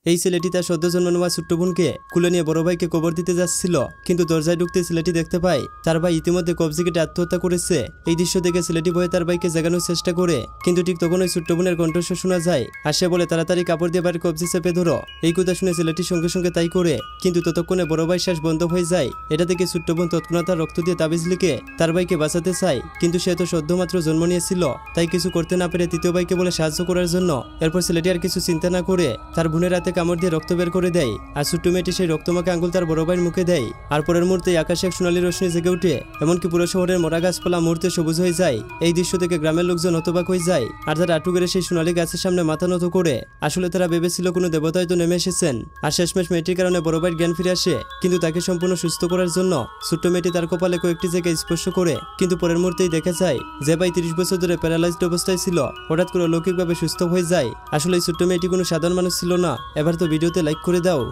এই ছেলেটি তার সদ্য জন্ম নেওয়া ছোট্ট বোনকে কুলে নিয়ে বড় ভাইকে কবর দিতে যাচ্ছিল, কিন্তু দরজায় ঢুকতে ছেলেটি দেখতে পায় তার ভাই ইতিমধ্যে কবজি কেটে আত্মহত্যা করেছে। এই দৃশ্য দেখে ছেলেটি ভয়ে তার ভাইকে জাগানোর চেষ্টা করে, কিন্তু ঠিক তখন ওই ছোট্ট বোনের কণ্ঠস্বর শোনা যায় আর সে বলে তাড়াতাড়ি কাপড় দিয়ে বাড়ির কবজি চেপে ধরো। এই কথা শুনে ছেলেটি সঙ্গে সঙ্গে তাই করে, কিন্তু ততক্ষণে বড় ভাই শ্বাস বন্ধ হয়ে যায়। এটা দেখে ছোট্ট বোন তৎক্ষণাৎ তার রক্ত দিয়ে তাবিজ লিখে তার ভাইকে বাঁচাতে চায়, কিন্তু সে তো সদ্যমাত্র জন্ম নিয়েছিল, তাই কিছু করতে না পেরে তৃতীয় ভাইকে বলে সাহায্য করার জন্য। এরপর ছেলেটি আর কিছু চিন্তা না করে তার বোনের হাতে কামড় দিয়ে রক্ত বের করে দেয়, আর ছোট্ট মেয়েটি সেই রক্তমাখা আঙ্গুল তার বড় ভাইয়ের মুখে দেয়। আর পরের মুহূর্তে আকাশে এক সোনালী রোশনি জেগে ওঠে, এমনকি পুরো শহরের মরা গাছপালা মুহূর্তে সবুজ হয়ে যায়। এই দৃশ্য দেখে গ্রামের লোকজন হতবাক হয়ে যায়, আর তারা আটু করে সেই সোনালী গাছের সামনে মাথা নত করে। আসলে তারা ভেবেছিল কোনো দেবতাই তো নেমে এসেছেন। আর শেষমেশ মেয়েটির কারণে বড় ভাইয়ের জ্ঞান ফিরে আসে, কিন্তু তাকে সম্পূর্ণ সুস্থ করার জন্য ছোট্ট মেয়েটি তার কপালে কয়েকটি জায়গায় স্পর্শ করে, কিন্তু পরের মুহূর্তেই দেখা যায় যে ভাই 30 বছর ধরে প্যারালাইজড অবস্থায় ছিল হঠাৎ করে অলৌকিকভাবে সুস্থ হয়ে যায়। আসলে এই ছোট্ট মেয়েটি কোনো সাধারণ মানুষ ছিল না। এবার তো ভিডিওতে লাইক করে দাও।